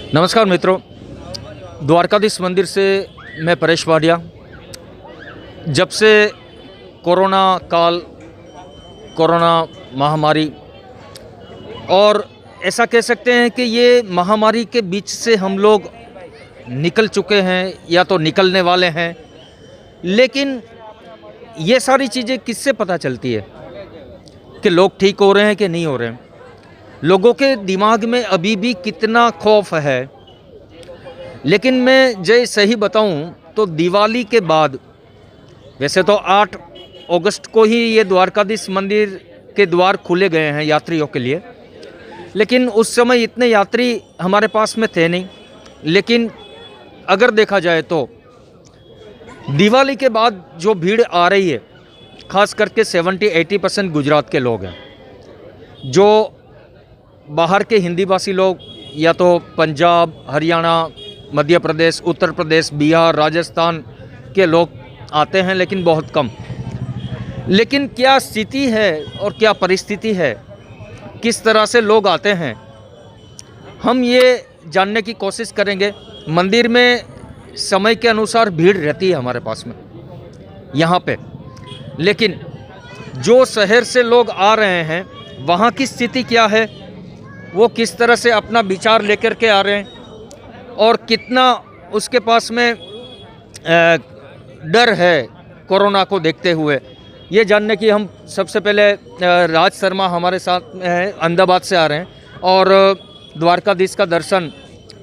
नमस्कार मित्रों, द्वारकाधीश मंदिर से मैं परेश वाडिया। जब से कोरोना काल, कोरोना महामारी, और ऐसा कह सकते हैं कि ये महामारी के बीच से हम लोग निकल चुके हैं या तो निकलने वाले हैं। लेकिन ये सारी चीज़ें किससे पता चलती है कि लोग ठीक हो रहे हैं कि नहीं हो रहे हैं? लोगों के दिमाग में अभी भी कितना खौफ है। लेकिन मैं जय सही बताऊं तो दिवाली के बाद, वैसे तो 8 अगस्त को ही ये द्वारकाधीश मंदिर के द्वार खुले गए हैं यात्रियों के लिए, लेकिन उस समय इतने यात्री हमारे पास में थे नहीं। लेकिन अगर देखा जाए तो दिवाली के बाद जो भीड़ आ रही है, ख़ास करके 70-80% गुजरात के लोग हैं। जो बाहर के हिंदी भाषी लोग या तो पंजाब, हरियाणा, मध्य प्रदेश, उत्तर प्रदेश, बिहार, राजस्थान के लोग आते हैं, लेकिन बहुत कम। लेकिन क्या स्थिति है और क्या परिस्थिति है, किस तरह से लोग आते हैं, हम ये जानने की कोशिश करेंगे। मंदिर में समय के अनुसार भीड़ रहती है हमारे पास में यहाँ पे, लेकिन जो शहर से लोग आ रहे हैं वहाँ की स्थिति क्या है, वो किस तरह से अपना विचार लेकर के आ रहे हैं और कितना उसके पास में डर है कोरोना को देखते हुए, ये जानने की हम सबसे पहले राज शर्मा हमारे साथ हैं, अहमदाबाद से आ रहे हैं और द्वारकाधीश का दर्शन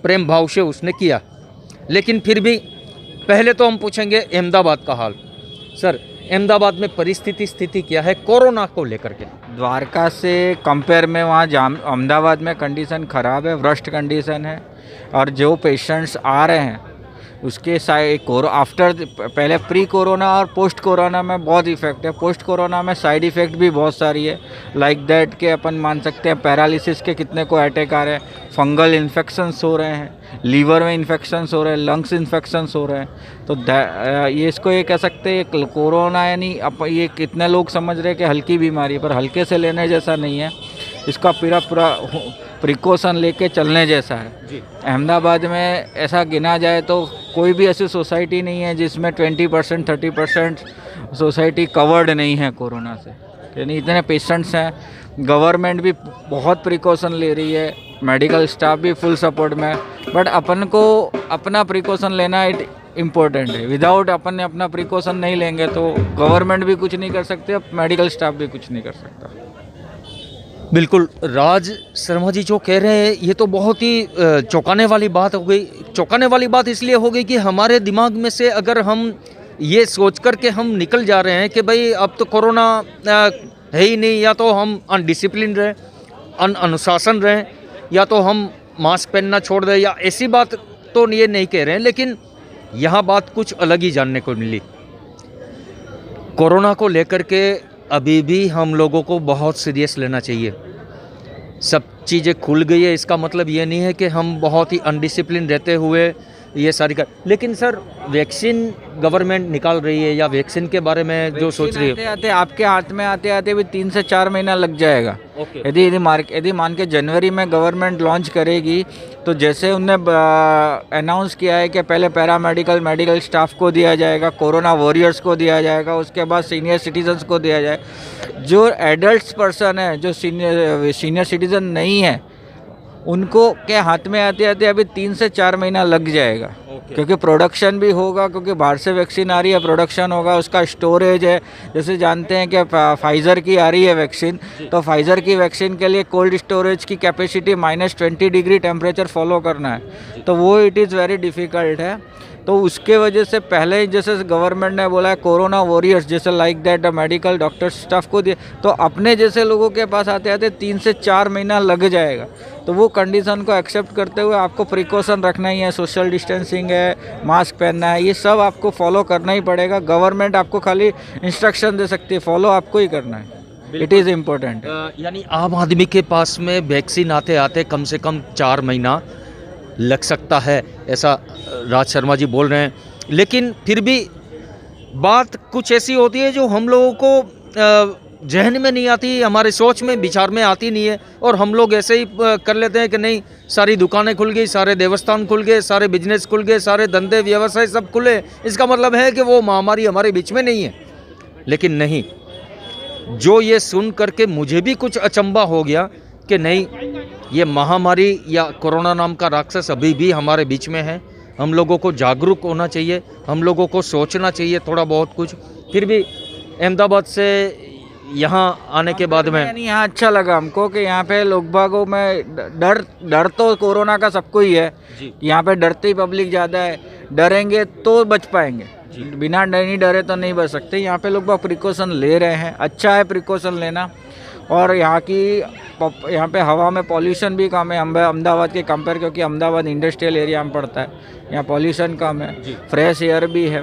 प्रेम भाव से उसने किया। लेकिन फिर भी पहले तो हम पूछेंगे अहमदाबाद का हाल। सर, अहमदाबाद में स्थिति क्या है कोरोना को लेकर के? द्वारका से कंपेयर में वहाँ अहमदाबाद में कंडीशन ख़राब है, वर्स्ट कंडीशन है। और जो पेशेंट्स आ रहे हैं उसके आफ्टर, पहले प्री कोरोना और पोस्ट कोरोना में बहुत इफेक्ट है। पोस्ट कोरोना में साइड इफ़ेक्ट भी बहुत सारी है, लाइक दैट के अपन मान सकते हैं पैरालिसिस के कितने को अटैक आ रहे हैं, फंगल इन्फेक्शंस हो रहे हैं, लीवर में इन्फेक्शंस हो रहे हैं, लंग्स इन्फेक्शंस हो रहे हैं। तो ये इसको ये कह सकते हैं कोरोना, यानी ये कितने लोग समझ रहे हैं कि हल्की बीमारी, पर हल्के से लेने जैसा नहीं है। इसका पूरा प्रिकॉशन लेके चलने जैसा है जी। अहमदाबाद में ऐसा गिना जाए तो कोई भी ऐसी सोसाइटी नहीं है जिसमें 20% 30% सोसाइटी कवर्ड नहीं है कोरोना से, यानी इतने पेशेंट्स हैं। गवर्नमेंट भी बहुत प्रिकॉशन ले रही है, मेडिकल स्टाफ भी फुल सपोर्ट में, बट अपन को अपना प्रिकॉशन लेना इम्पोर्टेंट है। विदाउट अपन ने अपना प्रिकॉशन नहीं लेंगे तो गवर्नमेंट भी कुछ नहीं कर सकते, मेडिकल स्टाफ भी कुछ नहीं कर सकता। बिल्कुल, राज शर्मा जी जो कह रहे हैं ये तो बहुत ही चौंकाने वाली बात हो गई। चौंकाने वाली बात इसलिए हो गई कि हमारे दिमाग में से अगर हम ये सोच कर के हम निकल जा रहे हैं कि भाई अब तो कोरोना है ही नहीं, या तो हम अनडिसिप्लिन रहें, अनुशासन रहें, या तो हम मास्क पहनना छोड़ दें, या ऐसी बात तो ये नहीं कह रहे हैं। लेकिन यहाँ बात कुछ अलग ही जानने को मिली। कोरोना को लेकर के अभी भी हम लोगों को बहुत सीरियस लेना चाहिए। सब चीज़ें खुल गई है, इसका मतलब ये नहीं है कि हम बहुत ही अनडिसिप्लिन रहते हुए ये सारी लेकिन सर, वैक्सीन गवर्नमेंट निकाल रही है, या वैक्सीन के बारे में जो सोच रही है, आते आपके हाथ में आते भी 3 से 4 महीना लग जाएगा। यदि मान के जनवरी में गवर्नमेंट लॉन्च करेगी तो जैसे उनने अनाउंस किया है कि पहले पैरामेडिकल मेडिकल स्टाफ को दिया जाएगा, कोरोना वॉरियर्स को दिया जाएगा, उसके बाद सीनियर सिटीजन्स को दिया जाए। जो एडल्ट पर्सन है, जो सीनियर सिटीजन नहीं है, उनको के हाथ में आते अभी 3 से 4 महीना लग जाएगा। क्योंकि प्रोडक्शन भी होगा, क्योंकि बाहर से वैक्सीन आ रही है, प्रोडक्शन होगा, उसका स्टोरेज है। जैसे जानते हैं कि फाइज़र की आ रही है वैक्सीन, तो फाइज़र की वैक्सीन के लिए कोल्ड स्टोरेज की कैपेसिटी -20 डिग्री टेम्परेचर फॉलो करना है, तो वो इट इज़ वेरी डिफ़िकल्ट है। तो उसके वजह से पहले ही जैसे गवर्नमेंट ने बोला है कोरोना वॉरियर्स, जैसे like that medical doctor staff को दिए, तो अपने जैसे लोगों के पास आते 3 से 4 महीना लग जाएगा। तो वो कंडीशन को एक्सेप्ट करते हुए आपको प्रिकॉशन रखना ही है, सोशल डिस्टेंसिंग है, मास्क पहनना है, ये सब आपको फॉलो करना ही पड़ेगा। गवर्नमेंट आपको खाली इंस्ट्रक्शन दे सकती है, फॉलो आपको ही करना है। It is important. यानी आम आदमी के पास में वैक्सीन आते आते कम से कम 4 महीना लग सकता है, ऐसा राज शर्मा जी बोल रहे हैं। लेकिन फिर भी बात कुछ ऐसी होती है जो हम लोगों को जहन में नहीं आती, हमारे सोच में विचार में आती नहीं है, और हम लोग ऐसे ही कर लेते हैं कि नहीं, सारी दुकानें खुल गई, सारे देवस्थान खुल गए, सारे बिजनेस खुल गए, सारे धंधे व्यवसाय सब खुले, इसका मतलब है कि वो महामारी हमारे बीच में नहीं है। लेकिन नहीं, जो ये सुन करके मुझे भी कुछ अचंभा हो गया कि नहीं, ये महामारी या कोरोना नाम का राक्षस अभी भी हमारे बीच में है। हम लोगों को जागरूक होना चाहिए, हम लोगों को सोचना चाहिए थोड़ा बहुत कुछ। फिर भी अहमदाबाद से यहाँ आने के बाद में यानी यहाँ अच्छा लगा हमको कि यहाँ पे लोग बागों में डर तो कोरोना का सबको ही है। यहाँ पे डरते ही पब्लिक ज़्यादा है, डरेंगे तो बच पाएंगे, बिना नहीं डरे तो नहीं बच सकते। यहाँ पे लोग बाग प्रिकॉशन ले रहे हैं, अच्छा है प्रिकॉशन लेना। और यहाँ पे हवा में पॉल्यूशन भी कम है अहमदाबाद के कंपेयर, क्योंकि अहमदाबाद इंडस्ट्रियल एरिया में पड़ता है, यहाँ पॉल्यूशन कम है, फ्रेश एयर भी है,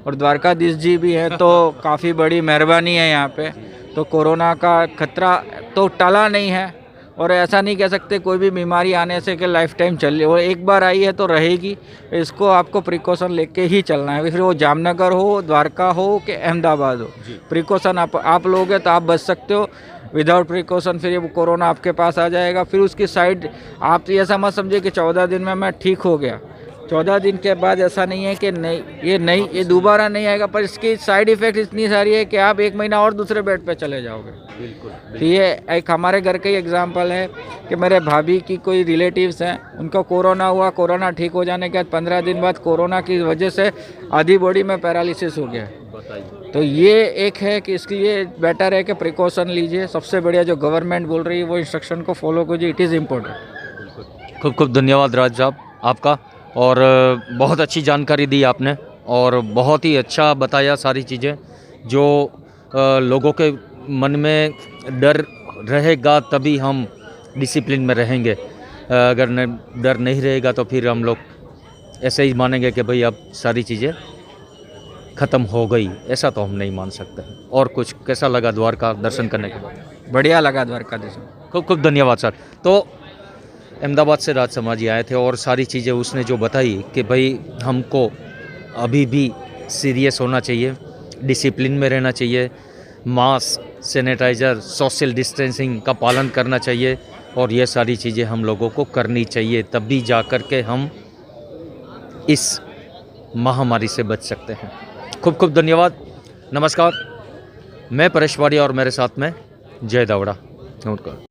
और द्वारकाधीश जी भी है, तो काफ़ी बड़ी मेहरबानी है यहाँ पे। तो कोरोना का खतरा तो टला नहीं है, और ऐसा नहीं कह सकते कोई भी बीमारी आने से कि लाइफ टाइम चल रही, वो एक बार आई है तो रहेगी। इसको आपको प्रिकॉशन लेके ही चलना है, फिर वो जामनगर हो, द्वारका हो कि अहमदाबाद हो। प्रिकॉशन आप लोगे तो आप बच सकते हो, विदाउट प्रिकॉशन फिर ये कोरोना आपके पास आ जाएगा। फिर उसकी साइड आप ये समझ समझिए कि 14 दिन में मैं ठीक हो गया, 14 दिन के बाद ऐसा नहीं है कि नहीं ये दोबारा नहीं आएगा, पर इसकी साइड इफ़ेक्ट इतनी सारी है कि आप 1 महीना और दूसरे बेड पे चले जाओगे। बिल्कुल। तो ये एक हमारे घर का ही एग्जांपल है कि मेरे भाभी की कोई रिलेटिव्स हैं, उनको कोरोना हुआ, कोरोना ठीक हो जाने के बाद 15 दिन बाद कोरोना की वजह से आधी बॉडी में पैरालिसिस हो गया। तो ये एक है कि इसके लिए बेटर है कि प्रिकॉशन लीजिए। सबसे बढ़िया जो गवर्नमेंट बोल रही है वो इंस्ट्रक्शन को फॉलो कीजिए, इट इज़ इम्पोर्टेंट। खूब खूब धन्यवाद राज साहब आपका, और बहुत अच्छी जानकारी दी आपने, और बहुत ही अच्छा बताया सारी चीज़ें। जो लोगों के मन में डर रहेगा तभी हम डिसिप्लिन में रहेंगे, अगर डर नहीं रहेगा तो फिर हम लोग ऐसे ही मानेंगे कि भाई अब सारी चीज़ें ख़त्म हो गई, ऐसा तो हम नहीं मान सकते। और कुछ कैसा लगा द्वारका दर्शन करने के बाद? बढ़िया लगा द्वारकाधीश। खूब खूब धन्यवाद सर। तो अहमदाबाद से राज शर्मा जी आए थे, और सारी चीज़ें उसने जो बताई कि भाई हमको अभी भी सीरियस होना चाहिए, डिसिप्लिन में रहना चाहिए, मास्क, सैनिटाइज़र, सोशल डिस्टेंसिंग का पालन करना चाहिए, और ये सारी चीज़ें हम लोगों को करनी चाहिए, तभी जा कर के हम इस महामारी से बच सकते हैं। खूब खूब धन्यवाद, नमस्कार। मैं परेश वाडिया और मेरे साथ में जय दावड़ा। नमस्कार।